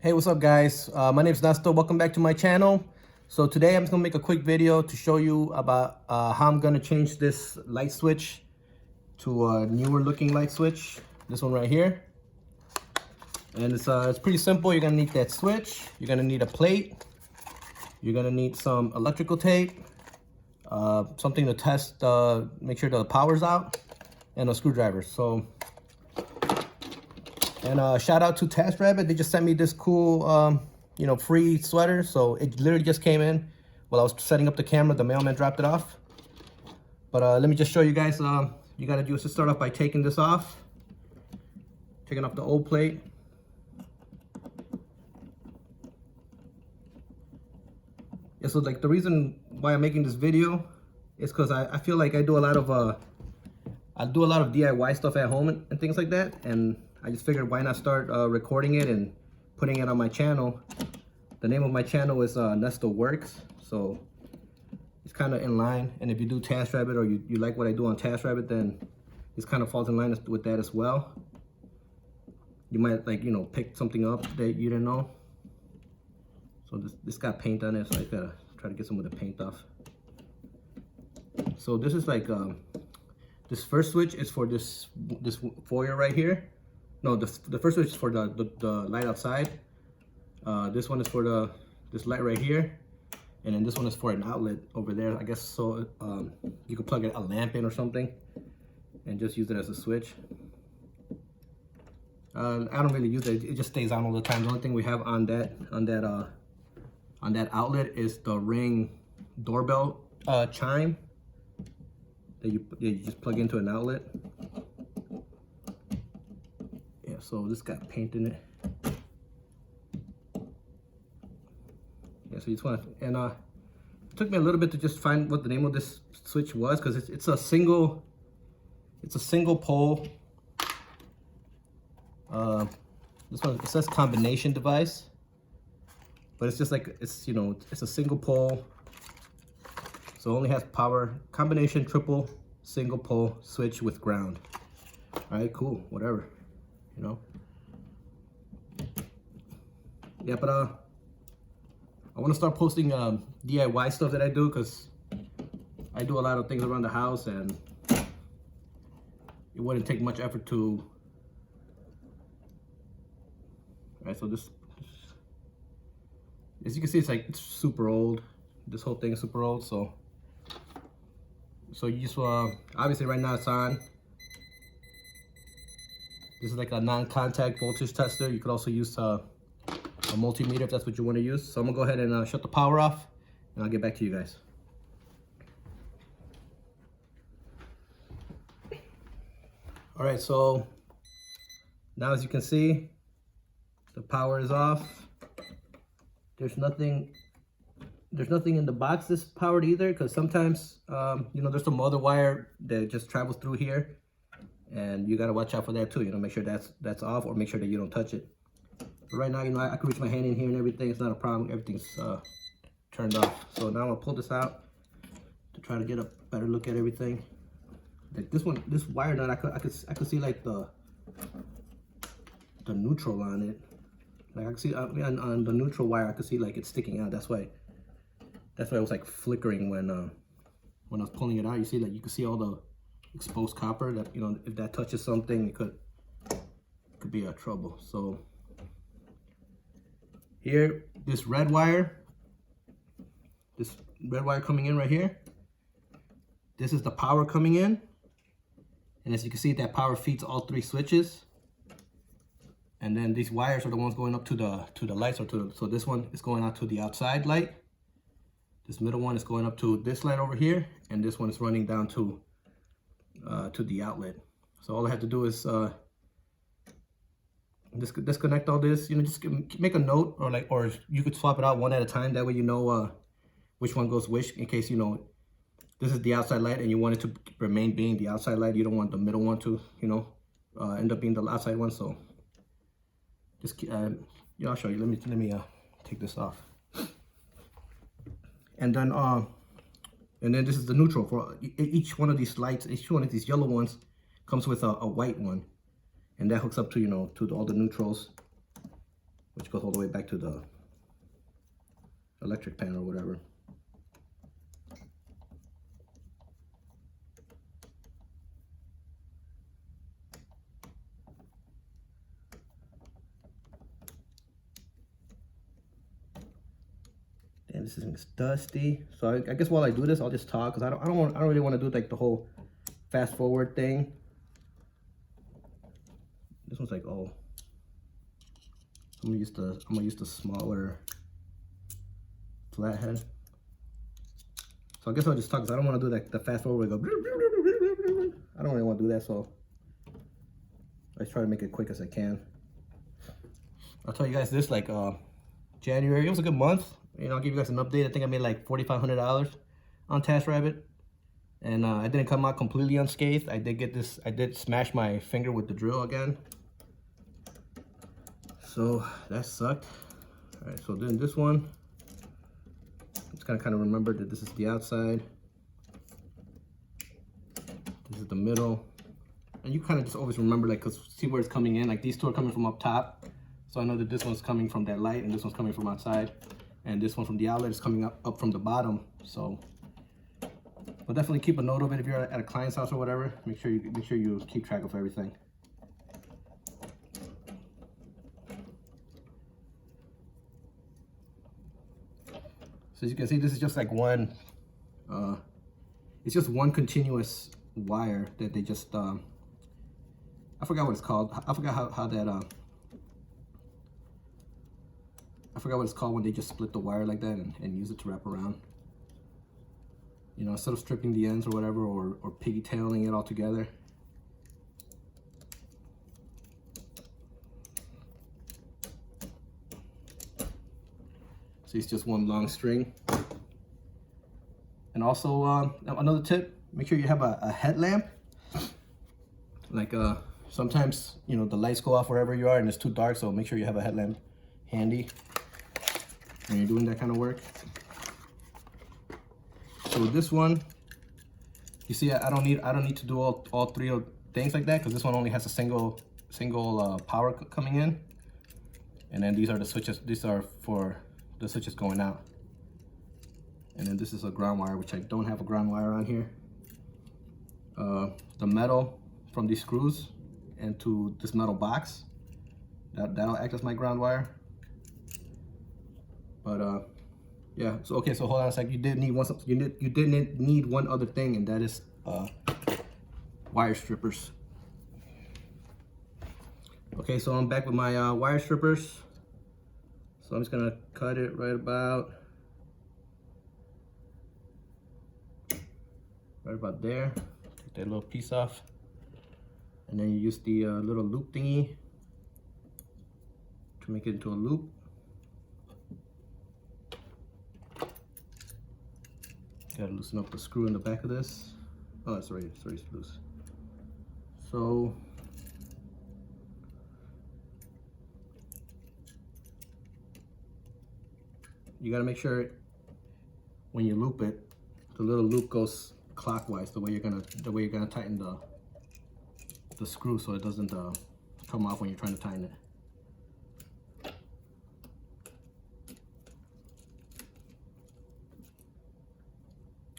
Hey, what's up guys? My name is Nestor. Welcome back to my channel. So today I'm just gonna make a quick video to show you about how I'm gonna change this light switch to a newer looking light switch. This one right here. And it's pretty simple. You're gonna need that switch. You're gonna need a plate. You're gonna need some electrical tape, something to test, make sure the power's out, and a screwdriver. So. And shout out to Taskrabbit. They just sent me this cool, free sweater. So it literally just came in while I was setting up the camera. The mailman dropped it off. But let me just show you guys. You gotta do is to start off by taking this off, taking off the old plate. Yeah, so like the reason why I'm making this video is because I feel like I do a lot of DIY stuff at home and things like that, and I just figured why not start recording it and putting it on my channel. The name of my channel is Nestor Works, so it's kind of in line. And if you do Taskrabbit or you like what I do on Taskrabbit, then this kind of falls in line with that as well. You might pick something up that you didn't know. So this got paint on it, so I gotta try to get some of the paint off. So this is like this first switch is for this foyer right here. No, the first switch is for the light outside. This one is for this light right here, and then this one is for an outlet over there, I guess. So you could plug a lamp in or something, and just use it as a switch. I don't really use it; it just stays on all the time. The only thing we have on that outlet is the Ring doorbell chime that you just plug into an outlet. So this got paint in it. Yeah, so you just want to, and it took me a little bit to just find what the name of this switch was, because it's a single pole. This one, it says combination device, but it's just like it's a single pole, so it only has power, combination triple single pole switch with ground. All right, cool, whatever. Yeah, but I want to start posting DIY stuff that I do, because I do a lot of things around the house, and it wouldn't take much effort to. All right, so this, as you can see, it's super old. This whole thing is super old, so you just obviously right now it's on. This is like a non-contact voltage tester. You could also use a multimeter if that's what you want to use. So I'm gonna go ahead and shut the power off, and I'll get back to you guys. All right, so now as you can see, the power is off. There's nothing in the box that's powered either, because sometimes there's some other wire that just travels through here. And you gotta watch out for that too. Make sure that's off, or make sure that you don't touch it. But right now, I can reach my hand in here and everything. It's not a problem. Everything's turned off. So now I'm gonna pull this out to try to get a better look at everything. Like this wire nut, I could see like the neutral on it. Like I could see on the neutral wire, I could see like it's sticking out. That's why it was like flickering when I was pulling it out. You see, like you can see all the exposed copper that if that touches something, it could be a trouble. So here, this red wire coming in right here, this is the power coming in, and as you can see, that power feeds all three switches. And then these wires are the ones going up to the lights, so this one is going out to the outside light, this middle one is going up to this light over here, and this one is running down to the outlet. So all I have to do is disconnect all this. Just make a note, or you could swap it out one at a time. That way which one goes which, in case this is the outside light and you want it to remain being the outside light. You don't want the middle one to end up being the outside one. So just I'll show you. Let me take this off, and then this is the neutral for each one of these lights. Each one of these yellow ones comes with a white one, and that hooks up to to all the neutrals. which goes all the way back to the electric panel or whatever. And this thing's dusty. So I guess while I do this, I'll just talk, because I don't really want to do like the whole fast forward thing. This one's like, oh, I'm gonna use the smaller flathead. So I guess I'll just talk, because I don't want to do like the fast forward go. I don't really want to do that, so I try to make it quick as I can. I'll tell you guys this, like January, it was a good month. You know, I'll give you guys an update. I think I made like $4,500 on Taskrabbit, and I didn't come out completely unscathed. I did smash my finger with the drill again, so that sucked. All right, so then this one, I'm just gonna kind of remember that this is the outside, this is the middle, and you kind of just always remember, like, cause see where it's coming in. Like these two are coming from up top, so I know that this one's coming from that light, and this one's coming from outside. And this one from the outlet is coming up from the bottom. So, but definitely keep a note of it if you're at a client's house or whatever. Make sure you keep track of everything. So as you can see, this is just like one. It's just one continuous wire that they just. I forgot what it's called. I forgot how that. I forgot what it's called when they just split the wire like that and use it to wrap around. You know, instead of stripping the ends or whatever, or pigtailing it all together. So it's just one long string. And also, another tip, make sure you have a headlamp. Like sometimes, you know, the lights go off wherever you are and it's too dark, so make sure you have a headlamp handy when you're doing that kind of work. So with this one, you see, I don't need to do all three things like that, because this one only has a single power coming in, and then these are the switches. These are for the switches going out, and then this is a ground wire, which I don't have a ground wire on here. The metal from these screws into this metal box, that'll act as my ground wire. But yeah, so okay, so hold on a sec. You did need one other thing, and that is wire strippers. Okay, so I'm back with my wire strippers. So I'm just gonna cut it right about there. Take that little piece off, and then you use the little loop thingy to make it into a loop. Gotta loosen up the screw in the back of this. Oh, it's already loose. So you gotta make sure when you loop it, the little loop goes clockwise, the way you're gonna tighten the screw, so it doesn't come off when you're trying to tighten it.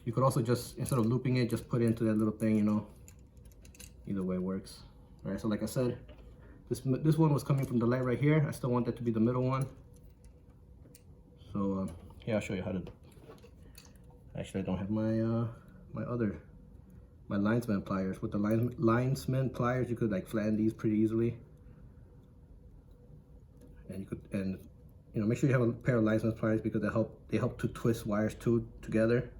You could also just, instead of looping it, just put it into that little thing, you know. Either way works. All right, so like I said, this one was coming from the light right here. I still want that to be the middle one. So yeah, I'll show you how to. Actually, I don't have my my linesman pliers. With the linesman pliers, you could like flatten these pretty easily. And you know, make sure you have a pair of linesman pliers, because they help to twist wires together.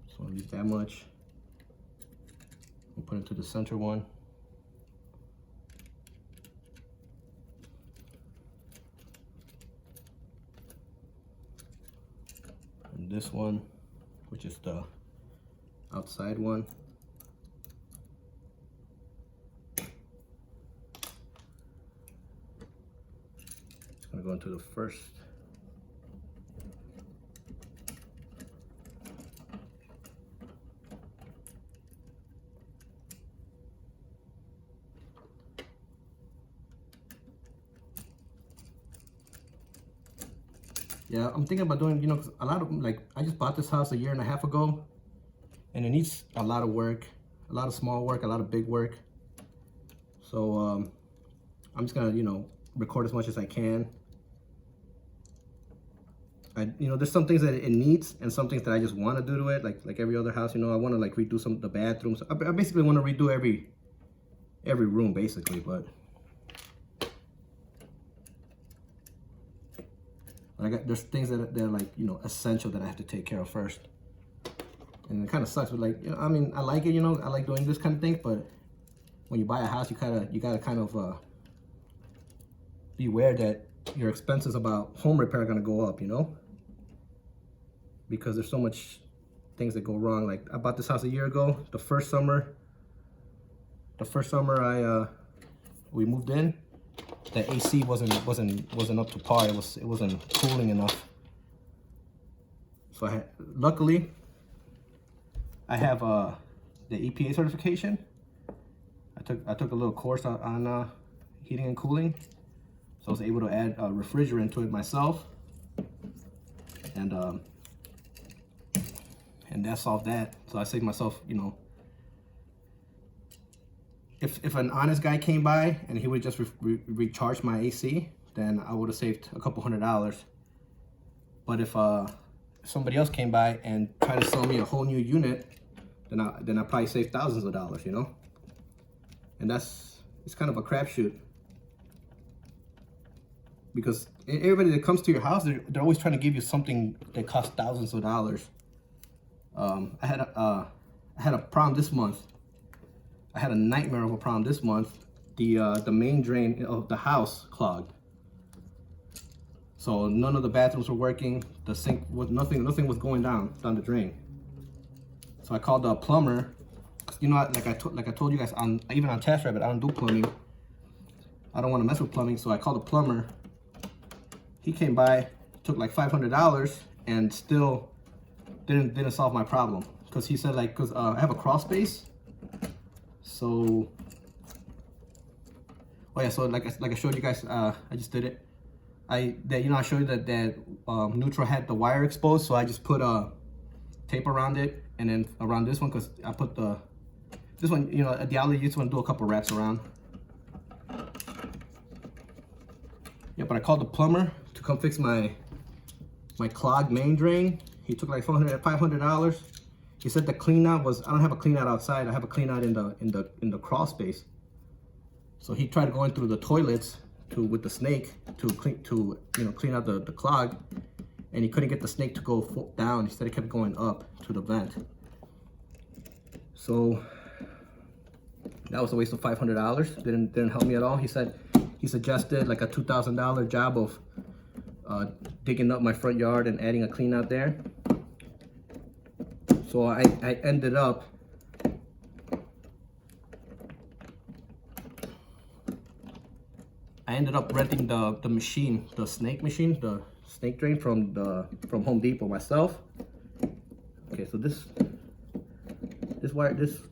So I'll use that much. We'll put it to the center one. And this one, which is the outside one. It's gonna go into the first. Yeah, I'm thinking about doing, you know, 'cause a lot of, like, I just bought this house a year and a half ago, and it needs a lot of work, a lot of small work, a lot of big work. So I'm just gonna, you know, record as much as I can. You know, there's some things that it needs and some things that I just want to do to it, like every other house. You know, I want to like redo some of the bathrooms. I basically want to redo every room basically, but there's things that they're like, you know, essential that I have to take care of first. And it kind of sucks, but like, you know, I mean, I like it, you know, I like doing this kind of thing, but when you buy a house, you gotta kind of be aware that your expenses about home repair are gonna go up, you know, because there's so much things that go wrong. Like, I bought this house a year ago. The first summer we moved in, the AC wasn't up to par. It wasn't cooling enough. So luckily I have the EPA certification. I took a little course on heating and cooling, so I was able to add a refrigerant to it myself, and that solved that. So I saved myself, you know, if an honest guy came by and he would just recharge my AC, then I would have saved a couple $100. But if somebody else came by and tried to sell me a whole new unit, then I probably saved thousands of dollars, you know. And it's kind of a crapshoot, because everybody that comes to your house, they're always trying to give you something that costs thousands of dollars. I had a problem this month. I had a nightmare of a problem this month. The main drain of the house clogged, so none of the bathrooms were working. The sink was nothing was going down the drain. So I called the plumber. You know, like I told you guys, even on Taskrabbit, I don't do plumbing. I don't want to mess with plumbing, so I called the plumber. He came by, took like $500, and still didn't solve my problem. Because he said, like, because I have a crawl space. So, oh yeah, so like I showed you guys, I just did it. I showed you that neutral had the wire exposed, so I just put tape around it, and then around this one, because I put this one, you know, at the outlet, you just want to do a couple wraps around. Yeah, but I called the plumber to come fix my clogged main drain. He took like $500. He said the clean out was, I don't have a clean out outside. I have a clean out in the crawl space. So he tried going through the toilets with the snake to clean out the clog, and he couldn't get the snake to go down. Instead, it kept going up to the vent. So that was a waste of $500. Didn't help me at all. He suggested like a $2,000 job of digging up my front yard and adding a clean out there. So I ended up renting the machine, the snake machine, the snake drain from Home Depot myself. Okay, so this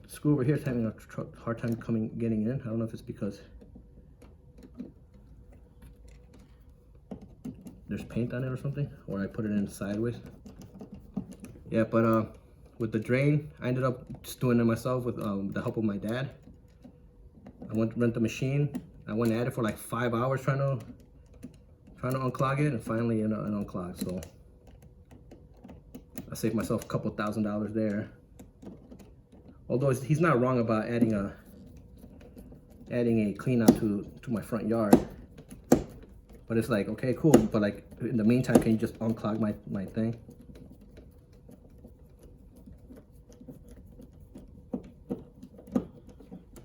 screw over here is having a hard time getting in. I don't know if it's because there's paint on it or something, or I put it in sideways. Yeah, but with the drain, I ended up just doing it myself with the help of my dad. I went to rent the machine. I went at it for like 5 hours trying to unclog it, and finally it unclogged. So I saved myself a couple $1,000 there. Although he's not wrong about adding a clean out to my front yard. But it's like, okay, cool, but like in the meantime, can you just unclog my thing?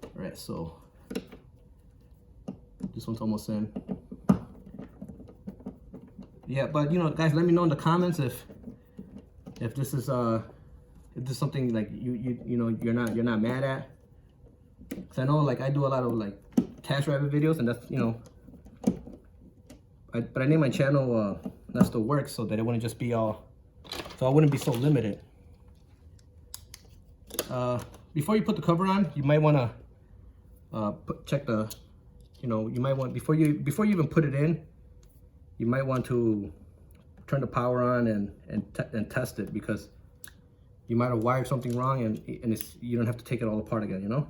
All right, so this one's almost in. Yeah, but you know, guys, let me know in the comments if this is something like you know you're not mad at. Cause I know, like, I do a lot of like Taskrabbit videos, and that's, you know, but I named my channel That's the Work, so that it wouldn't just be all, so I wouldn't be so limited. Before you put the cover on, you might want to check the, you know, you might want, before you even put it in, you might want to turn the power on and test it, because you might have wired something wrong and you don't have to take it all apart again, you know?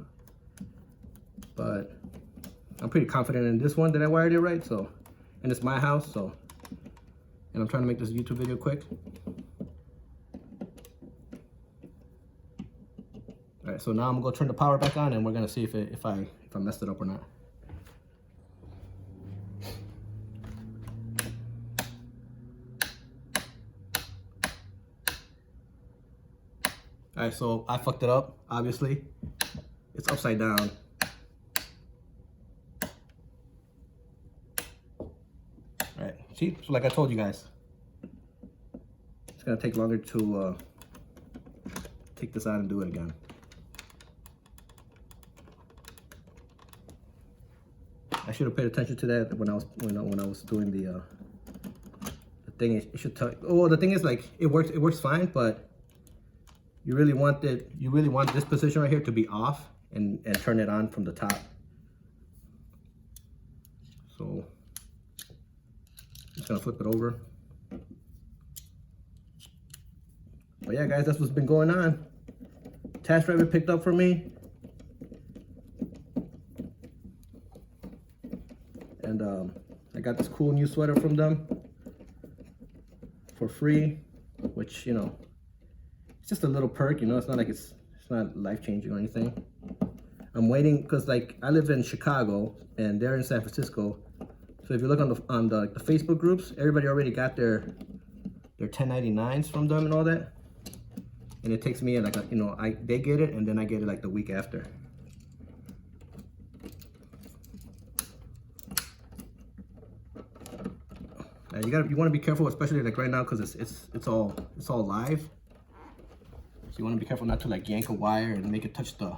But I'm pretty confident in this one that I wired it right, so, and it's my house, so, and I'm trying to make this YouTube video quick. All right, so now I'm gonna go turn the power back on, and we're gonna see if I messed it up or not. All right, so I fucked it up, obviously. It's upside down. All right, see, so like I told you guys, it's gonna take longer to take this out and do it again. I should have paid attention to that when I was doing the thing. It should tell. Oh, the thing is, like, it works fine, but you really want this position right here to be off and turn it on from the top. So I'm just gonna flip it over. But yeah, guys, that's what's been going on. Taskrabbit picked up for me. And I got this cool new sweater from them for free, which, you know, it's just a little perk, you know. It's not like it's not life-changing or anything. I'm waiting because, like, I live in Chicago and they're in San Francisco. So if you look on the Facebook groups, everybody already got their 1099s from them and all that. And it takes me like a, you know, they get it and then I get it like the week after. You want to be careful, especially like right now, because it's all live. So you want to be careful not to like yank a wire and make it touch the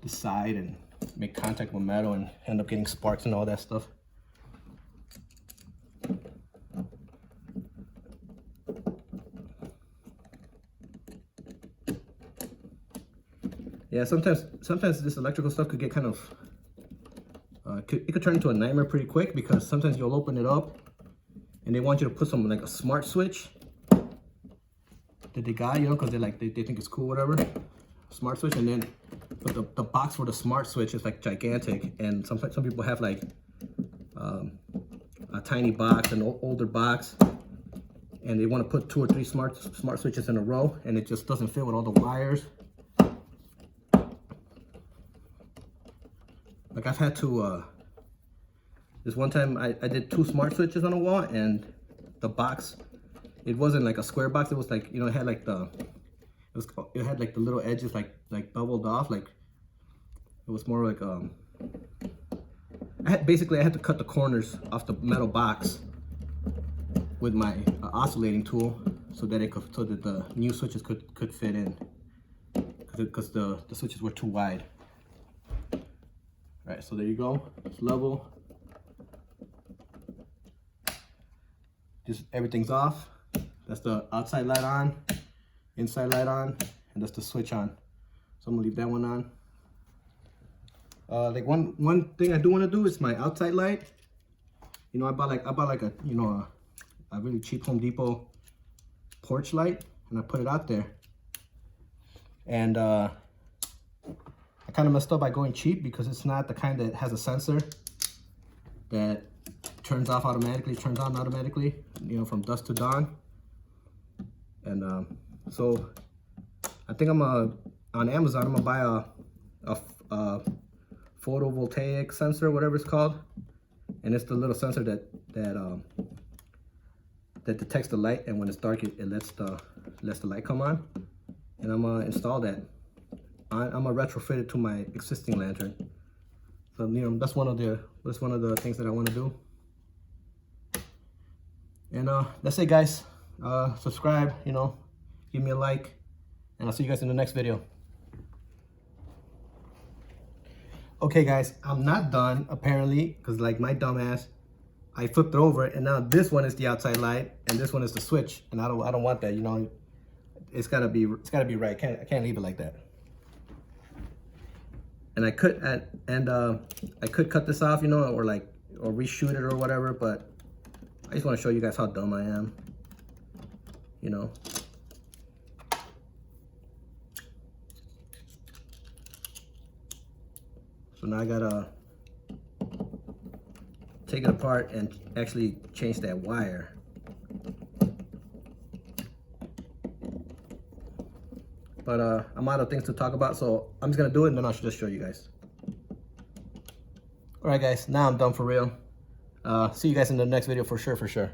side and make contact with metal and end up getting sparks and all that stuff. Yeah, sometimes this electrical stuff could get kind of it could turn into a nightmare pretty quick, because sometimes you'll open it up and they want you to put some, like, a smart switch that they got, you know, because they think it's cool, whatever, smart switch. And then but the box for the smart switch is like gigantic, and some people have like a tiny box, an older box, and they want to put 2 or 3 smart switches in a row, and it just doesn't fit with all the wires. Like, I've had to, this one time I did 2 smart switches on a wall, and the box, it wasn't like a square box. It was like, you know, it had like it had like the little edges like beveled off. Like, it was more like, I had to cut the corners off the metal box with my oscillating tool so that the new switches could fit in, because the switches were too wide. All right, so there you go. It's level. Just everything's off. That's the outside light on, inside light on, and that's the switch on. So I'm gonna leave that one on. Like one thing I do want to do is my outside light. You know, I bought like a, you know, a really cheap Home Depot porch light, and I put it out there. And I kind of messed up by going cheap, because it's not the kind that has a sensor that turns off automatically, turns on automatically, you know, from dusk to dawn. And so I think on Amazon, I'm gonna buy a photovoltaic sensor, whatever it's called, and it's the little sensor that detects the light, and when it's dark, it lets the light come on. And I'm gonna install that. I'm gonna retrofit it to my existing lantern. So, you know, that's one of the things that I want to do. And that's it, guys. Subscribe, you know, give me a like, and I'll see you guys in the next video. Okay, guys, I'm not done apparently, because, like, my dumbass, I flipped it over, and now this one is the outside light, and this one is the switch, and I don't want that, you know. It's gotta be right. I can't leave it like that. And I could cut this off, you know, or reshoot it or whatever, but I just want to show you guys how dumb I am, you know. So now I gotta take it apart and actually change that wire. But I'm out of things to talk about, so I'm just gonna do it and then I'll just show you guys. All right, guys, now I'm done for real. See you guys in the next video for sure.